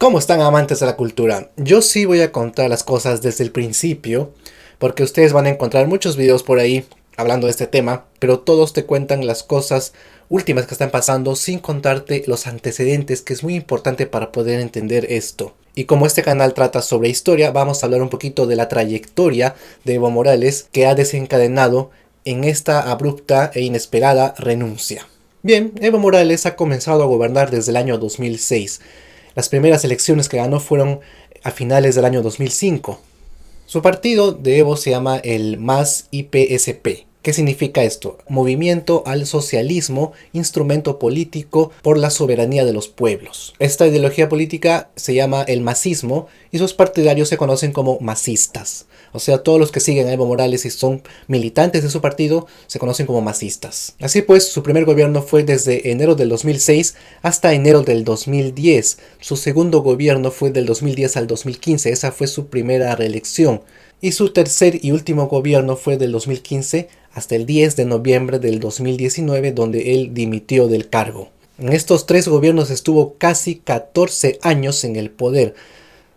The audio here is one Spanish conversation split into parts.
¿Cómo están, amantes de la cultura? Yo sí voy a contar las cosas desde el principio, porque ustedes van a encontrar muchos videos por ahí hablando de este tema, pero todos te cuentan las cosas últimas que están pasando sin contarte los antecedentes, que es muy importante para poder entender esto. Y como este canal trata sobre historia, vamos a hablar un poquito de la trayectoria de Evo Morales que ha desencadenado en esta abrupta e inesperada renuncia. Bien, Evo Morales ha comenzado a gobernar desde el año 2006. Las primeras elecciones que ganó fueron a finales del año 2005. Su partido de Evo se llama el MAS IPSP. ¿Qué significa esto? Movimiento al Socialismo, Instrumento Político por la Soberanía de los Pueblos. Esta ideología política se llama el masismo y sus partidarios se conocen como masistas. O sea, todos los que siguen a Evo Morales y son militantes de su partido se conocen como masistas. Así pues, su primer gobierno fue desde enero del 2006 hasta enero del 2010. Su segundo gobierno fue del 2010 al 2015. Esa fue su primera reelección. Y su tercer y último gobierno fue del 2015 hasta el 10 de noviembre del 2019, donde él dimitió del cargo. En estos tres gobiernos estuvo casi 14 años en el poder.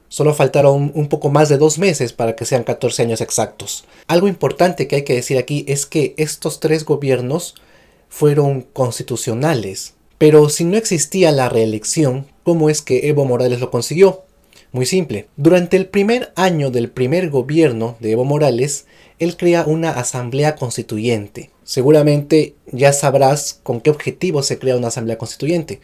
Solo faltaron un poco más de 2 meses para que sean 14 años exactos. Algo importante que hay que decir aquí es que estos tres gobiernos fueron constitucionales. Pero si no existía la reelección, ¿cómo es que Evo Morales lo consiguió? Muy simple. Durante el primer año del primer gobierno de Evo Morales, él crea una asamblea constituyente. Seguramente ya sabrás con qué objetivo se crea una asamblea constituyente.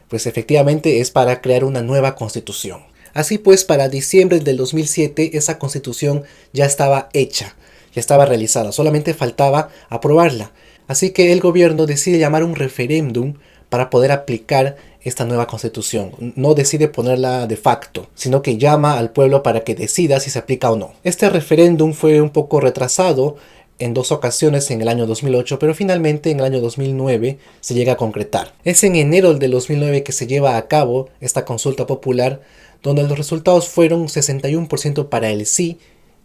Pues efectivamente es para crear una nueva constitución. Así pues, para diciembre del 2007 esa constitución ya estaba hecha, ya estaba realizada, solamente faltaba aprobarla. Así que el gobierno decide llamar un referéndum para poder aplicar esta nueva constitución. No decide ponerla de facto, sino que llama al pueblo para que decida si se aplica o no. Este referéndum fue un poco retrasado en 2 ocasiones en el año 2008, pero finalmente en el año 2009 se llega a concretar. Es en enero del 2009 que se lleva a cabo esta consulta popular, donde los resultados fueron 61% para el sí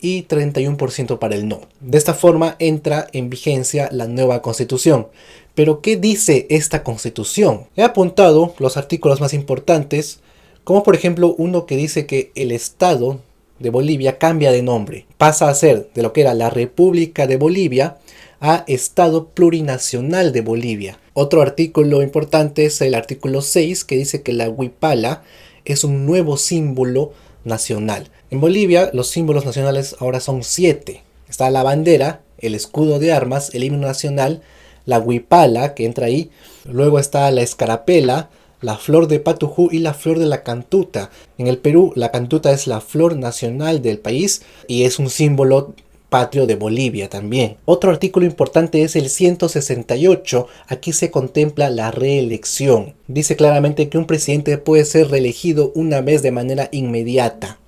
y 31% para el no. De esta forma entra en vigencia la nueva constitución. Pero ¿qué dice esta constitución? He apuntado los artículos más importantes, como por ejemplo uno que dice que el Estado de Bolivia cambia de nombre. Pasa a ser de lo que era la República de Bolivia a Estado Plurinacional de Bolivia. Otro artículo importante es el artículo 6, que dice que la huipala es un nuevo símbolo nacional. En Bolivia los símbolos nacionales ahora son 7. Está la bandera, el escudo de armas, el himno nacional, la huipala que entra ahí, luego está la escarapela, la flor de patujú y la flor de la cantuta. En el Perú la cantuta es la flor nacional del país y es un símbolo patrio de Bolivia también. Otro artículo importante es el 168. Aquí se contempla la reelección. Dice claramente que un presidente puede ser reelegido una vez de manera inmediata.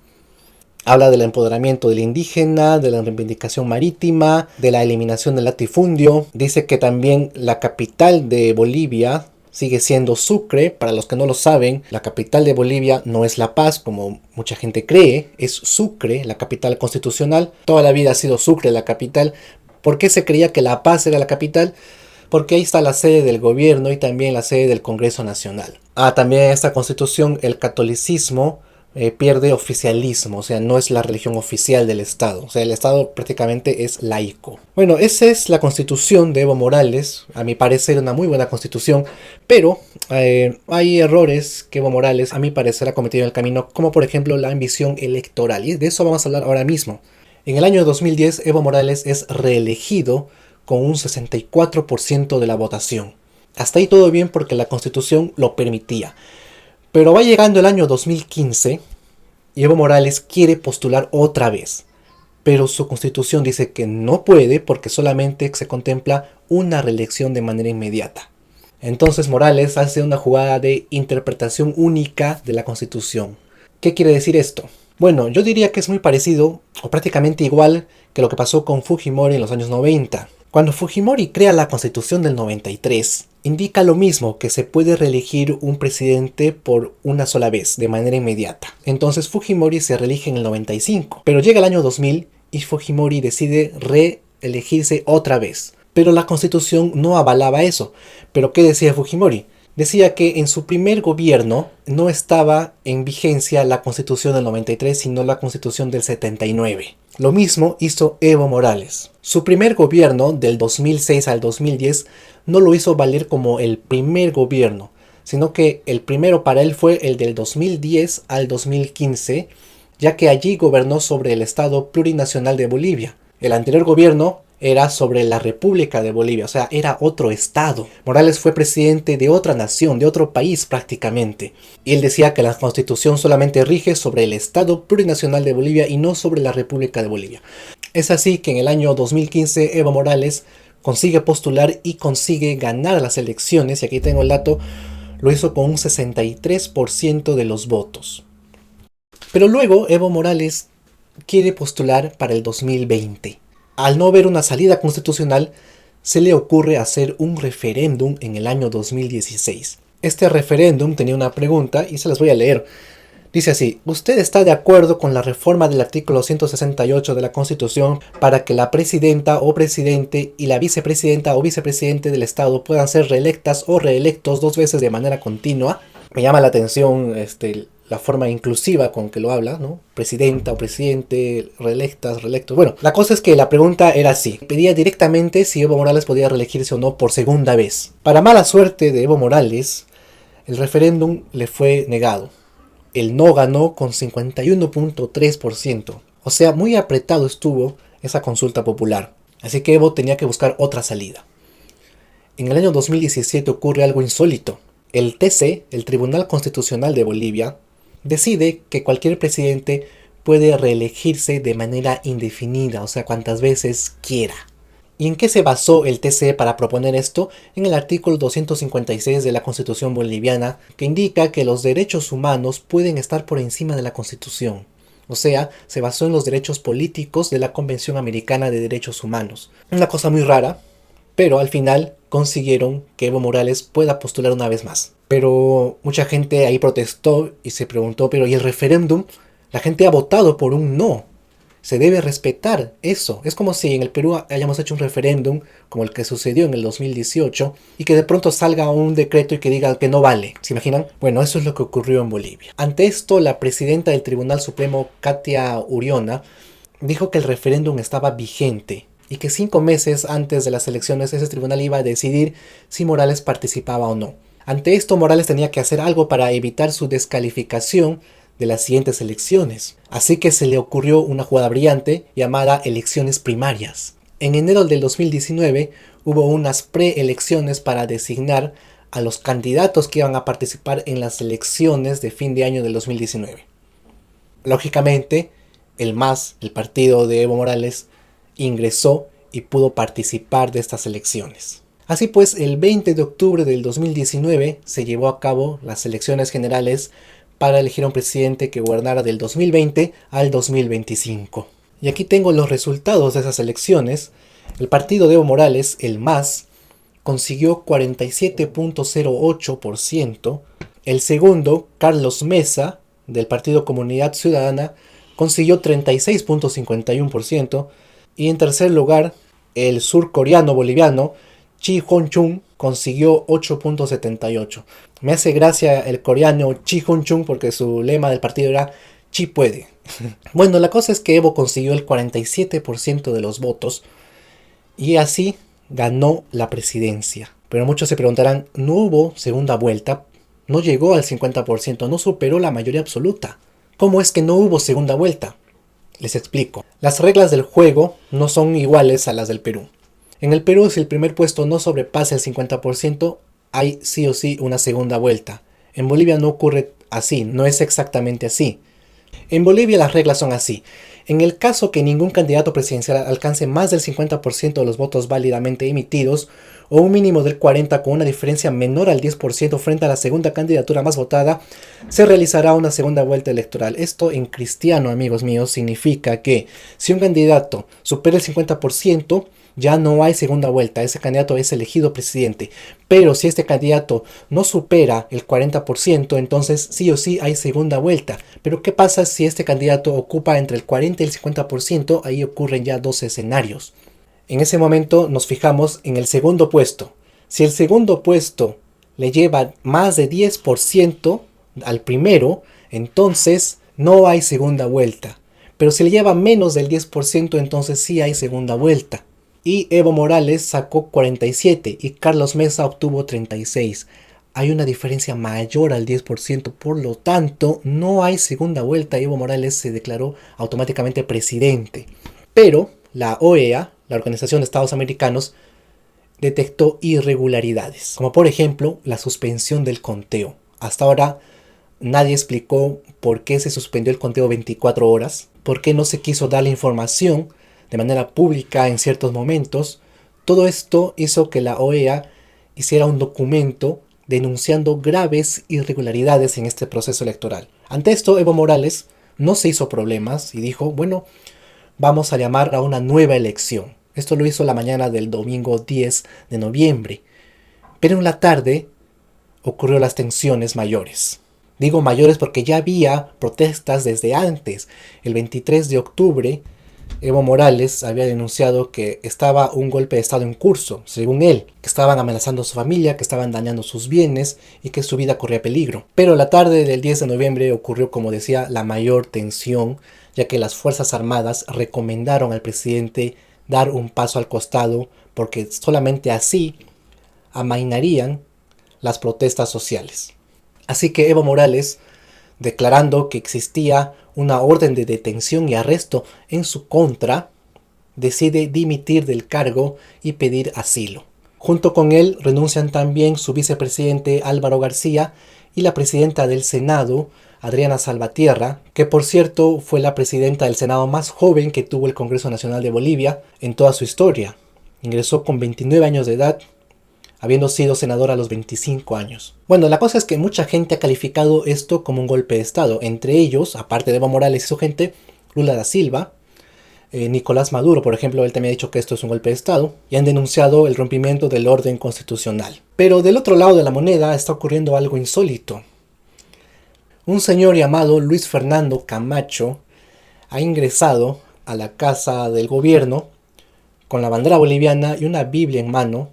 Habla del empoderamiento del indígena, de la reivindicación marítima, de la eliminación del latifundio. Dice que también la capital de Bolivia sigue siendo Sucre. Para los que no lo saben, la capital de Bolivia no es La Paz, como mucha gente cree. Es Sucre, la capital constitucional. Toda la vida ha sido Sucre la capital. ¿Por qué se creía que La Paz era la capital? Porque ahí está la sede del gobierno y también la sede del Congreso Nacional. También en esta constitución el catolicismo pierde oficialismo, o sea, no es la religión oficial del Estado, o sea, el Estado prácticamente es laico. Bueno, esa es la constitución de Evo Morales, a mi parecer una muy buena constitución, pero hay errores que Evo Morales a mi parecer ha cometido en el camino, como por ejemplo la ambición electoral, y de eso vamos a hablar ahora mismo. En el año 2010 Evo Morales es reelegido con un 64% de la votación. Hasta ahí todo bien porque la constitución lo permitía. Pero va llegando el año 2015 y Evo Morales quiere postular otra vez. Pero su constitución dice que no puede porque solamente se contempla una reelección de manera inmediata. Entonces Morales hace una jugada de interpretación única de la constitución. ¿Qué quiere decir esto? Bueno, yo diría que es muy parecido o prácticamente igual que lo que pasó con Fujimori en los años 90. Cuando Fujimori crea la Constitución del 93, indica lo mismo, que se puede reelegir un presidente por una sola vez, de manera inmediata. Entonces Fujimori se reelige en el 95, pero llega el año 2000 y Fujimori decide reelegirse otra vez. Pero la Constitución no avalaba eso. ¿Pero qué decía Fujimori? decía que en su primer gobierno no estaba en vigencia la Constitución del 93, sino la Constitución del 79. Lo mismo hizo Evo Morales. Su primer gobierno, del 2006 al 2010, no lo hizo valer como el primer gobierno, sino que el primero para él fue el del 2010 al 2015, ya que allí gobernó sobre el Estado Plurinacional de Bolivia. El anterior gobierno era sobre la República de Bolivia, o sea, era otro estado. Morales fue presidente de otra nación, de otro país prácticamente. Y él decía que la Constitución solamente rige sobre el Estado Plurinacional de Bolivia y no sobre la República de Bolivia. Es así que en el año 2015 Evo Morales consigue postular y consigue ganar las elecciones, y aquí tengo el dato, lo hizo con un 63% de los votos. Pero luego Evo Morales quiere postular para el 2020. Al no ver una salida constitucional, se le ocurre hacer un referéndum en el año 2016. Este referéndum tenía una pregunta y se las voy a leer. Dice así: ¿usted está de acuerdo con la reforma del artículo 168 de la Constitución para que la presidenta o presidente y la vicepresidenta o vicepresidente del Estado puedan ser reelectas o reelectos 2 veces de manera continua? Me llama la atención la forma inclusiva con que lo habla, ¿no? Presidenta o presidente, reelectas, reelectos. Bueno, la cosa es que la pregunta era así. Pedía directamente si Evo Morales podía reelegirse o no por segunda vez. Para mala suerte de Evo Morales, el referéndum le fue negado. El no ganó con 51.3%. O sea, muy apretado estuvo esa consulta popular. Así que Evo tenía que buscar otra salida. En el año 2017 ocurre algo insólito. El TC, el Tribunal Constitucional de Bolivia, decide que cualquier presidente puede reelegirse de manera indefinida, o sea, cuantas veces quiera. ¿Y en qué se basó el TC para proponer esto? En el artículo 256 de la Constitución boliviana, que indica que los derechos humanos pueden estar por encima de la Constitución. O sea, se basó en los derechos políticos de la Convención Americana de Derechos Humanos. Una cosa muy rara, pero al final consiguieron que Evo Morales pueda postular una vez más. Pero mucha gente ahí protestó y se preguntó, pero ¿y el referéndum? La gente ha votado por un no. Se debe respetar eso. Es como si en el Perú hayamos hecho un referéndum, como el que sucedió en el 2018, y que de pronto salga un decreto y que diga que no vale. ¿Se imaginan? Bueno, eso es lo que ocurrió en Bolivia. Ante esto, la presidenta del Tribunal Supremo, Katia Uriona, dijo que el referéndum estaba vigente y que 5 meses antes de las elecciones ese tribunal iba a decidir si Morales participaba o no. Ante esto, Morales tenía que hacer algo para evitar su descalificación de las siguientes elecciones. Así que se le ocurrió una jugada brillante llamada elecciones primarias. En enero del 2019 hubo unas preelecciones para designar a los candidatos que iban a participar en las elecciones de fin de año del 2019. Lógicamente, el MAS, el partido de Evo Morales, ingresó y pudo participar de estas elecciones. Así pues, el 20 de octubre del 2019 se llevó a cabo las elecciones generales para elegir a un presidente que gobernara del 2020 al 2025. Y aquí tengo los resultados de esas elecciones. El partido de Evo Morales, el MAS, consiguió 47.08%. El segundo, Carlos Mesa, del partido Comunidad Ciudadana, consiguió 36.51%. Y en tercer lugar, el surcoreano boliviano, Chi Hong-chung, consiguió 8.78. Me hace gracia el coreano Chi Hong-chung porque su lema del partido era Chi puede. Bueno, la cosa es que Evo consiguió el 47% de los votos y así ganó la presidencia. Pero muchos se preguntarán, ¿no hubo segunda vuelta? No llegó al 50%, no superó la mayoría absoluta. ¿Cómo es que no hubo segunda vuelta? Les explico. Las reglas del juego no son iguales a las del Perú. En el Perú, si el primer puesto no sobrepasa el 50%, hay sí o sí una segunda vuelta. En Bolivia no ocurre así, no es exactamente así. En Bolivia las reglas son así. En el caso que ningún candidato presidencial alcance más del 50% de los votos válidamente emitidos, o un mínimo del 40% con una diferencia menor al 10% frente a la segunda candidatura más votada, se realizará una segunda vuelta electoral. Esto en cristiano, amigos míos, significa que si un candidato supera el 50%, ya no hay segunda vuelta, ese candidato es elegido presidente. Pero si este candidato no supera el 40%, entonces sí o sí hay segunda vuelta. Pero ¿qué pasa si este candidato ocupa entre el 40 y el 50%? Ahí ocurren ya dos escenarios. En ese momento nos fijamos en el segundo puesto. Si el segundo puesto le lleva más de 10% al primero, entonces no hay segunda vuelta. Pero si le lleva menos del 10%, entonces sí hay segunda vuelta. Y Evo Morales sacó 47 y Carlos Mesa obtuvo 36. Hay una diferencia mayor al 10%, por lo tanto no hay segunda vuelta. Evo Morales se declaró automáticamente presidente. Pero la OEA, la Organización de Estados Americanos, detectó irregularidades, como por ejemplo la suspensión del conteo. Hasta ahora nadie explicó por qué se suspendió el conteo 24 horas, por qué no se quiso dar la información de manera pública en ciertos momentos. Todo esto hizo que la OEA hiciera un documento denunciando graves irregularidades en este proceso electoral. Ante esto, Evo Morales no se hizo problemas y dijo, bueno, vamos a llamar a una nueva elección. Esto lo hizo la mañana del domingo 10 de noviembre. Pero en la tarde ocurrió las tensiones mayores. Digo mayores porque ya había protestas desde antes. El 23 de octubre, Evo Morales había denunciado que estaba un golpe de estado en curso, según él, que estaban amenazando a su familia, que estaban dañando sus bienes y que su vida corría peligro. Pero la tarde del 10 de noviembre ocurrió, como decía, la mayor tensión, ya que las Fuerzas Armadas recomendaron al presidente dar un paso al costado porque solamente así amainarían las protestas sociales. Así que Evo Morales, declarando que existía una orden de detención y arresto en su contra, decide dimitir del cargo y pedir asilo. Junto con él renuncian también su vicepresidente Álvaro García y la presidenta del Senado, Adriana Salvatierra, que por cierto fue la presidenta del Senado más joven que tuvo el Congreso Nacional de Bolivia en toda su historia. Ingresó con 29 años de edad, habiendo sido senadora a los 25 años. Bueno, la cosa es que mucha gente ha calificado esto como un golpe de Estado. Entre ellos, aparte de Evo Morales y su gente, Lula da Silva, Nicolás Maduro, por ejemplo, él también ha dicho que esto es un golpe de Estado, y han denunciado el rompimiento del orden constitucional. Pero del otro lado de la moneda está ocurriendo algo insólito. Un señor llamado Luis Fernando Camacho ha ingresado a la casa del gobierno con la bandera boliviana y una Biblia en mano,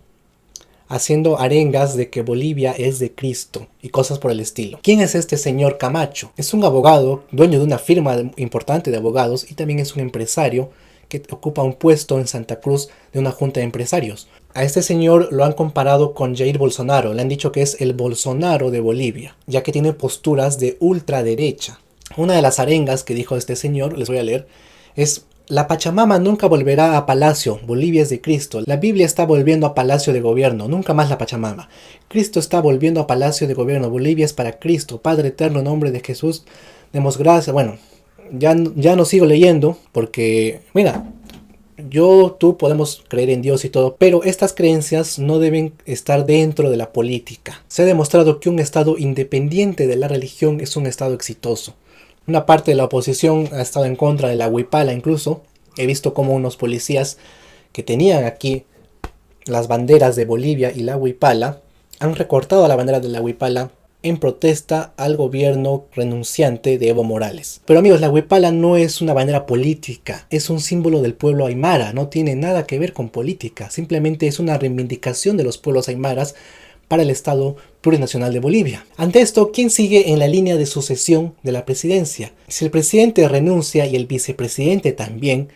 haciendo arengas de que Bolivia es de Cristo y cosas por el estilo. ¿Quién es este señor Camacho? Es un abogado, dueño de una firma importante de abogados y también es un empresario que ocupa un puesto en Santa Cruz de una junta de empresarios. A este señor lo han comparado con Jair Bolsonaro, le han dicho que es el Bolsonaro de Bolivia, ya que tiene posturas de ultraderecha. Una de las arengas que dijo este señor, les voy a leer, es: la Pachamama nunca volverá a Palacio, Bolivia es de Cristo. La Biblia está volviendo a Palacio de Gobierno, nunca más la Pachamama. Cristo está volviendo a Palacio de Gobierno, Bolivia es para Cristo. Padre eterno, en nombre de Jesús, demos gracias. Bueno, ya no sigo leyendo porque, mira, tú podemos creer en Dios y todo, pero estas creencias no deben estar dentro de la política. Se ha demostrado que un Estado independiente de la religión es un Estado exitoso. Una parte de la oposición ha estado en contra de la huipala incluso. He visto como unos policías que tenían aquí las banderas de Bolivia y la huipala han recortado la bandera de la huipala en protesta al gobierno renunciante de Evo Morales. Pero amigos, la huipala no es una bandera política, es un símbolo del pueblo aymara, no tiene nada que ver con política, simplemente es una reivindicación de los pueblos aymaras para el Estado Plurinacional de Bolivia. Ante esto, ¿quién sigue en la línea de sucesión de la presidencia? Si el presidente renuncia y el vicepresidente también,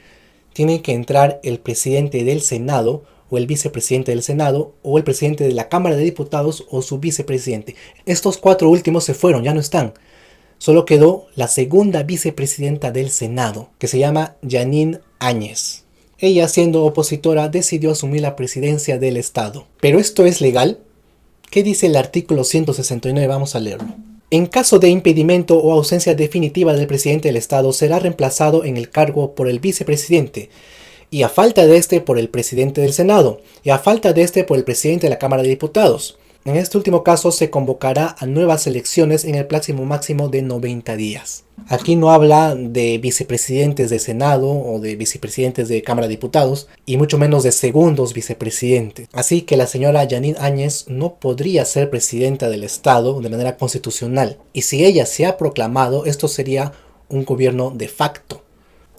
tiene que entrar el presidente del Senado o el vicepresidente del Senado o el presidente de la Cámara de Diputados o su vicepresidente. Estos cuatro últimos se fueron, ya no están. Solo quedó la segunda vicepresidenta del Senado, que se llama Jeanine Áñez. Ella, siendo opositora, decidió asumir la presidencia del Estado. ¿Pero esto es legal? ¿Qué dice el artículo 169? Vamos a leerlo. En caso de impedimento o ausencia definitiva del presidente del Estado, será reemplazado en el cargo por el vicepresidente, y a falta de este por el presidente del Senado, y a falta de este por el presidente de la Cámara de Diputados. En este último caso se convocará a nuevas elecciones en el plazo máximo de 90 días. Aquí no habla de vicepresidentes de Senado o de vicepresidentes de Cámara de Diputados y mucho menos de segundos vicepresidentes. Así que la señora Jeanine Áñez no podría ser presidenta del Estado de manera constitucional. Y si ella se ha proclamado, esto sería un gobierno de facto,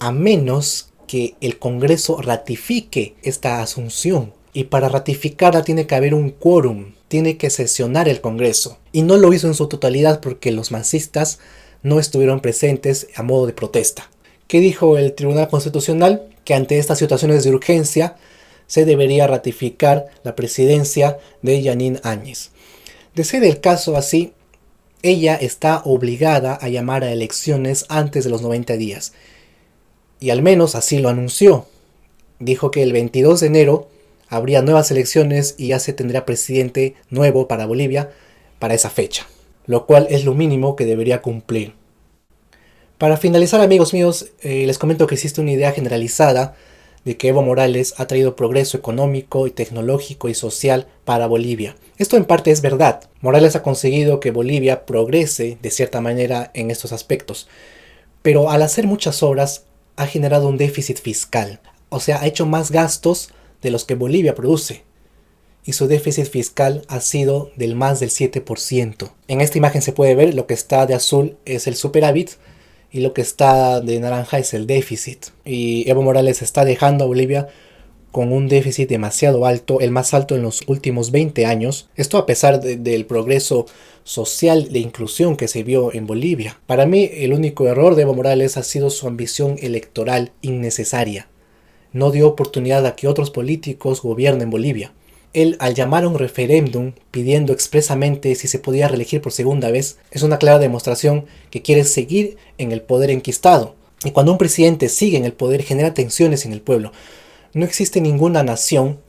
a menos que el Congreso ratifique esta asunción. Y para ratificarla tiene que haber un quórum. tiene que sesionar el Congreso. Y no lo hizo en su totalidad porque los masistas no estuvieron presentes a modo de protesta. ¿Qué dijo el Tribunal Constitucional? Que ante estas situaciones de urgencia se debería ratificar la presidencia de Jeanine Áñez. De ser el caso así, ella está obligada a llamar a elecciones antes de los 90 días. Y al menos así lo anunció. Dijo que el 22 de enero habría nuevas elecciones y ya se tendrá presidente nuevo para Bolivia para esa fecha, lo cual es lo mínimo que debería cumplir. Para finalizar, amigos míos, les comento que existe una idea generalizada de que Evo Morales ha traído progreso económico y tecnológico y social para Bolivia. Esto en parte es verdad. Morales ha conseguido que Bolivia progrese de cierta manera en estos aspectos, pero al hacer muchas obras ha generado un déficit fiscal. O sea, ha hecho más gastos de los que Bolivia produce. Y su déficit fiscal ha sido del más del 7%. En esta imagen se puede ver lo que está de azul es el superávit y lo que está de naranja es el déficit. Y Evo Morales está dejando a Bolivia con un déficit demasiado alto, el más alto en los últimos 20 años. Esto a pesar del progreso social de inclusión que se vio en Bolivia. Para mí el único error de Evo Morales ha sido su ambición electoral innecesaria. No dio oportunidad a que otros políticos gobiernen Bolivia. Él, al llamar a un referéndum pidiendo expresamente si se podía reelegir por segunda vez, es una clara demostración que quiere seguir en el poder enquistado. Y cuando un presidente sigue en el poder genera tensiones en el pueblo. No existe ninguna nación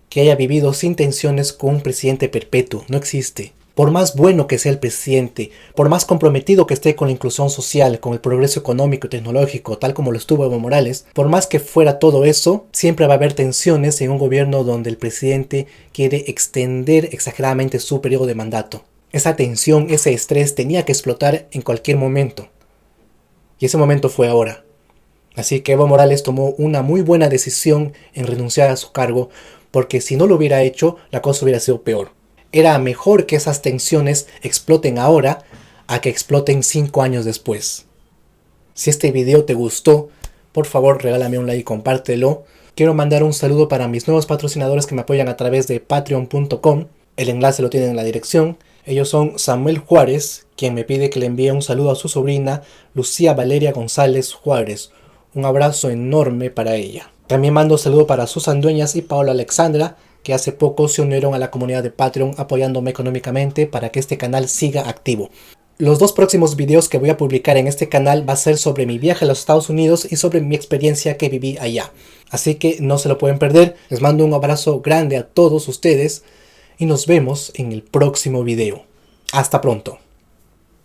que haya vivido sin tensiones con un presidente perpetuo. No existe. Por más bueno que sea el presidente, por más comprometido que esté con la inclusión social, con el progreso económico y tecnológico, tal como lo estuvo Evo Morales, por más que fuera todo eso, siempre va a haber tensiones en un gobierno donde el presidente quiere extender exageradamente su periodo de mandato. Esa tensión, ese estrés tenía que explotar en cualquier momento. Y ese momento fue ahora. Así que Evo Morales tomó una muy buena decisión en renunciar a su cargo, porque si no lo hubiera hecho, la cosa hubiera sido peor. Era mejor que esas tensiones exploten ahora a que exploten 5 años después. Si este video te gustó, por favor regálame un like y compártelo. Quiero mandar un saludo para mis nuevos patrocinadores que me apoyan a través de patreon.com. El enlace lo tienen en la dirección. Ellos son Samuel Juárez, quien me pide que le envíe un saludo a su sobrina Lucía Valeria González Juárez. Un abrazo enorme para ella. También mando un saludo para Susan Dueñas y Paola Alexandra, que hace poco se unieron a la comunidad de Patreon apoyándome económicamente para que este canal siga activo. Los 2 próximos videos que voy a publicar en este canal va a ser sobre mi viaje a los Estados Unidos y sobre mi experiencia que viví allá. Así que no se lo pueden perder. Les mando un abrazo grande a todos ustedes y nos vemos en el próximo video. Hasta pronto.